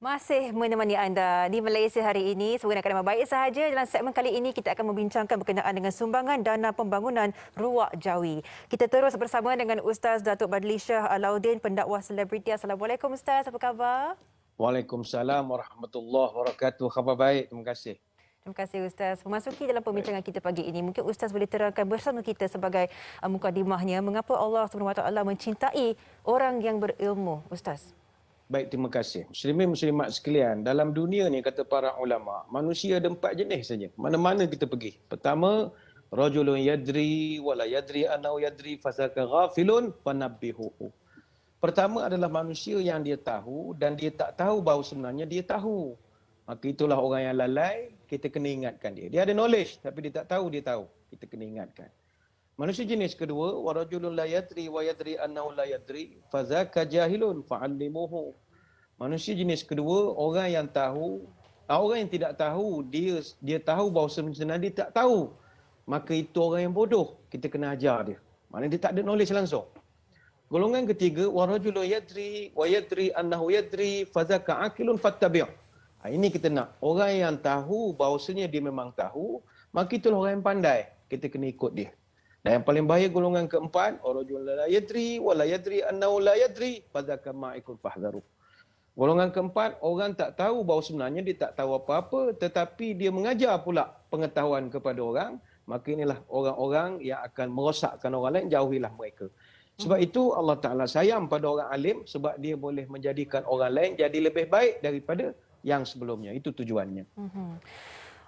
Masih menemani anda di Malaysia hari ini. Semoga keadaan baik sahaja. Dalam segmen kali ini kita akan membincangkan berkenaan dengan sumbangan dana pembangunan Ruak Jawi. Kita terus bersama dengan Ustaz Datuk Badli Shah Alauddin, pendakwah selebriti. Assalamualaikum Ustaz, apa khabar? Waalaikumsalam warahmatullahi wabarakatuh. Khabar baik, terima kasih. Terima kasih Ustaz. Memasuki dalam pembincangan kita pagi ini, mungkin Ustaz boleh terangkan bersama kita sebagai mukadimahnya mengapa Allah SWT mencintai orang yang berilmu, Ustaz? Baik, terima kasih. Muslimin muslimat sekalian, dalam dunia ni kata para ulama, manusia ada 4 jenis saja. Mana-mana kita pergi. Pertama, rajulun yadri wala yadri anau yadri fasaka ghafilun fanabbihuhu. Pertama adalah manusia yang dia tahu dan dia tak tahu bahawa sebenarnya dia tahu. Maka itulah orang yang lalai, kita kena ingatkan dia. Dia ada knowledge tapi dia tak tahu dia tahu. Kita kena ingatkan. Manusia jenis kedua, wa rajulun la yadri wa yadri annahu la yadri fazaka jahilun fa'allimuhu. Manusia jenis kedua, orang yang tahu, orang yang tidak tahu, dia tahu bahawa sebenarnya dia tak tahu. Maka itu orang yang bodoh, kita kena ajar dia. Maknanya dia tak ada knowledge langsung. Golongan ketiga, wa rajulun yadri wa yadri annahu yadri fazaka aqilun fattabi'. Ini kita nak orang yang tahu bahawasanya dia memang tahu, maka itulah orang yang pandai, kita kena ikut dia. Dan yang paling bahaya golongan keempat, rajulun la yadri wa la yadri annahu la yadri fadzaka ma'ikun fahdharu. Golongan keempat, orang tak tahu bahawa sebenarnya dia tak tahu apa-apa tetapi dia mengajar pula pengetahuan kepada orang, maka inilah orang-orang yang akan merosakkan orang lain, jauhilah mereka. Sebab itu Allah Ta'ala sayang pada orang alim sebab dia boleh menjadikan orang lain jadi lebih baik daripada yang sebelumnya. Itu tujuannya.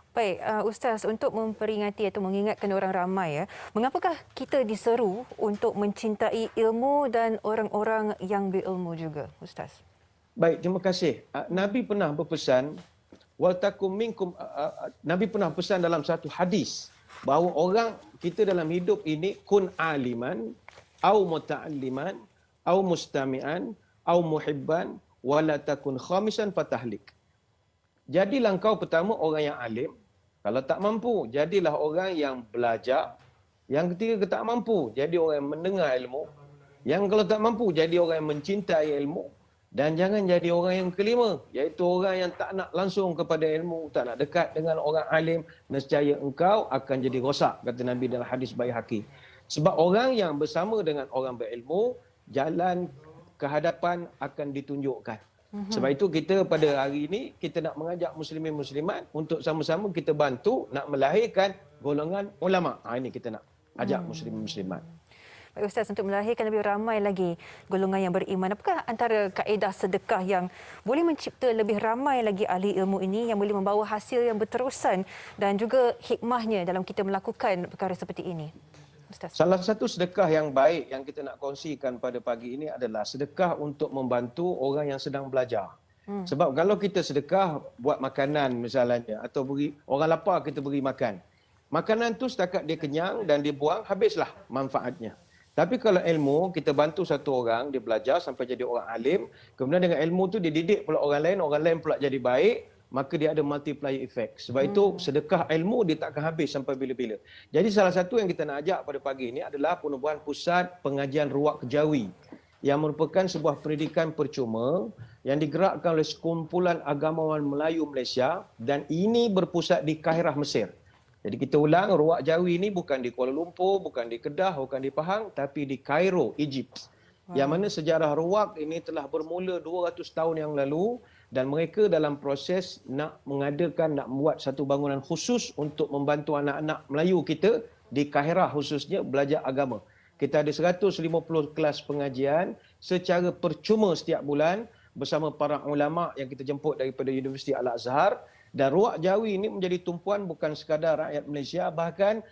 Baik, Ustaz, untuk memperingati atau mengingatkan orang ramai, mengapakah kita diseru untuk mencintai ilmu dan orang-orang yang berilmu juga, Ustaz? Baik, terima kasih. Nabi pernah berpesan, waltakum minkum, Nabi pernah pesan dalam satu hadis bahawa orang kita dalam hidup ini kun aliman, au muta'alliman, au mustami'an, au muhibban, wala takun khamisan fatahlik. Jadilah engkau pertama orang yang alim. Kalau tak mampu, jadilah orang yang belajar. Yang ketiga, tak mampu, jadi orang yang mendengar ilmu. Yang kalau tak mampu, jadi orang yang mencintai ilmu. Dan jangan jadi orang yang kelima, iaitu orang yang tak nak langsung kepada ilmu, tak nak dekat dengan orang alim. Nescaya engkau akan jadi rosak, kata Nabi dalam hadis Baihaqi. Sebab orang yang bersama dengan orang berilmu, jalan kehadapan akan ditunjukkan. Sebab itu kita pada hari ini kita nak mengajak muslimin muslimat untuk sama-sama kita bantu nak melahirkan golongan ulama. Ini kita nak ajak muslimin muslimat. Baik Ustaz, untuk melahirkan lebih ramai lagi golongan yang beriman, apakah antara kaedah sedekah yang boleh mencipta lebih ramai lagi ahli ilmu ini yang boleh membawa hasil yang berterusan dan juga hikmahnya dalam kita melakukan perkara seperti ini? Ustaz. Salah satu sedekah yang baik yang kita nak kongsikan pada pagi ini adalah sedekah untuk membantu orang yang sedang belajar. Sebab kalau kita sedekah buat makanan misalnya atau beri orang lapar kita beri makan. Makanan tu setakat dia kenyang dan dia buang, habislah manfaatnya. Tapi kalau ilmu, kita bantu satu orang, dia belajar sampai jadi orang alim, kemudian dengan ilmu tu dia didik pula orang lain pula jadi baik, maka dia ada multiplier effect. Sebab itu sedekah ilmu dia tak akan habis sampai bila-bila. Jadi salah satu yang kita nak ajak pada pagi ini adalah penubuhan pusat pengajian Ruak Jawi yang merupakan sebuah pendidikan percuma yang digerakkan oleh sekumpulan agamawan Melayu Malaysia dan ini berpusat di Kairah, Mesir. Jadi kita ulang, Ruak Jawi ini bukan di Kuala Lumpur, bukan di Kedah, bukan di Pahang, tapi di Kairo, Egypt. Yang mana sejarah Ruak ini telah bermula 200 tahun yang lalu dan mereka dalam proses nak mengadakan, nak membuat satu bangunan khusus untuk membantu anak-anak Melayu kita di Kairah khususnya belajar agama. Kita ada 150 kelas pengajian secara percuma setiap bulan bersama para ulama yang kita jemput daripada Universiti Al-Azhar. Dan Ruak Jawi ini menjadi tumpuan bukan sekadar rakyat Malaysia, bahkan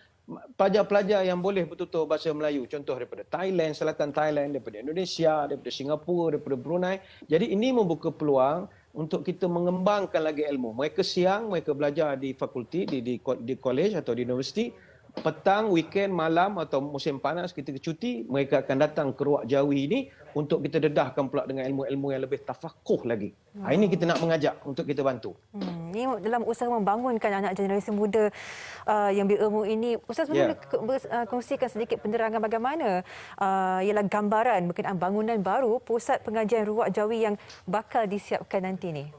pelajar-pelajar yang boleh bertutur bahasa Melayu. Contoh daripada Thailand, selatan Thailand, daripada Indonesia, daripada Singapura, daripada Brunei. Jadi ini membuka peluang untuk kita mengembangkan lagi ilmu. Mereka siang, mereka belajar di fakulti, di college atau di universiti. Petang, weekend, malam atau musim panas ketika cuti, mereka akan datang ke Ruak Jawi ini untuk kita dedahkan pula dengan ilmu-ilmu yang lebih tafakuh lagi. Ini kita nak mengajak untuk kita bantu. Ini dalam usaha membangunkan anak generasi muda yang berilmu ini. Ustaz boleh kongsikan sedikit penerangan bagaimana ialah gambaran berkenaan bangunan baru pusat pengajian Ruak Jawi yang bakal disiapkan nanti ni?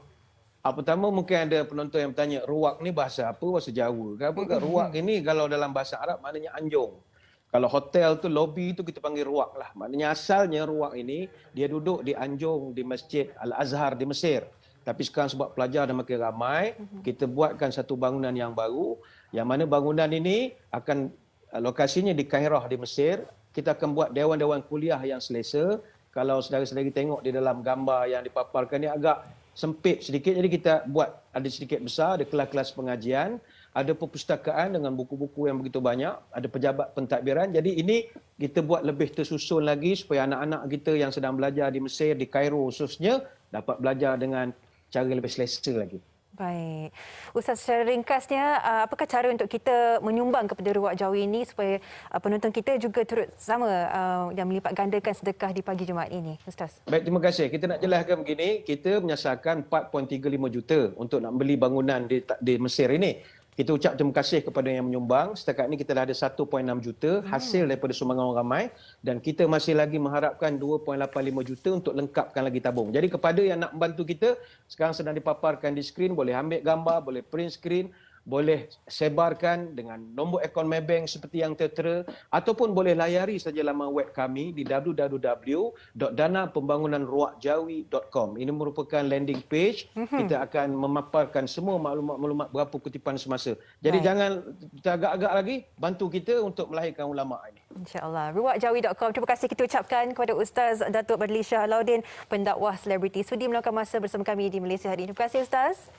Pertama mungkin ada penonton yang bertanya, ruak ni bahasa apa? Bahasa Jawa ke apa ke? Ruak ini kalau dalam bahasa Arab maknanya anjung. Kalau hotel tu lobby tu kita panggil ruak lah. Maknanya asalnya ruak ini dia duduk di anjung di Masjid Al-Azhar di Mesir. Tapi sekarang sebab pelajar dah makin ramai, kita buatkan satu bangunan yang baru yang mana bangunan ini akan lokasinya di Kairah di Mesir. Kita akan buat dewan-dewan kuliah yang selesa. Kalau saudara-saudari tengok di dalam gambar yang dipaparkan ni agak sempit sedikit, jadi kita buat ada sedikit besar, ada kelas-kelas pengajian, ada perpustakaan dengan buku-buku yang begitu banyak, ada pejabat pentadbiran. Jadi ini kita buat lebih tersusun lagi supaya anak-anak kita yang sedang belajar di Mesir, di Kairo khususnya, dapat belajar dengan cara lebih selesa lagi. Baik. Ustaz, secara ringkasnya, apakah cara untuk kita menyumbang kepada Ruak Jawi ini supaya penonton kita juga turut sama dan melipat gandakan sedekah di pagi Jumaat ini, Ustaz? Baik, terima kasih. Kita nak jelaskan begini, kita menyasarkan 4.35 juta untuk nak beli bangunan di Mesir ini. Kita ucap terima kasih kepada yang menyumbang. Setakat ini kita dah ada 1.6 juta hasil daripada sumbangan orang ramai dan kita masih lagi mengharapkan 2.85 juta untuk lengkapkan lagi tabung. Jadi kepada yang nak membantu kita, sekarang sedang dipaparkan di skrin, boleh ambil gambar, boleh print screen, boleh sebarkan dengan nombor akaun Maybank seperti yang tertera ataupun boleh layari saja laman web kami di www.danapembangunanruakjawi.com. Ini merupakan landing page. Kita akan memaparkan semua maklumat-maklumat berapa kutipan semasa. Jadi jangan kita agak-agak lagi, bantu kita untuk melahirkan ulama ini. InsyaAllah. Ruakjawi.com. Terima kasih kita ucapkan kepada Ustaz Datuk Badli Shah Alauddin, pendakwah selebriti, sudi meluangkan masa bersama kami di Malaysia hari ini. Terima kasih Ustaz.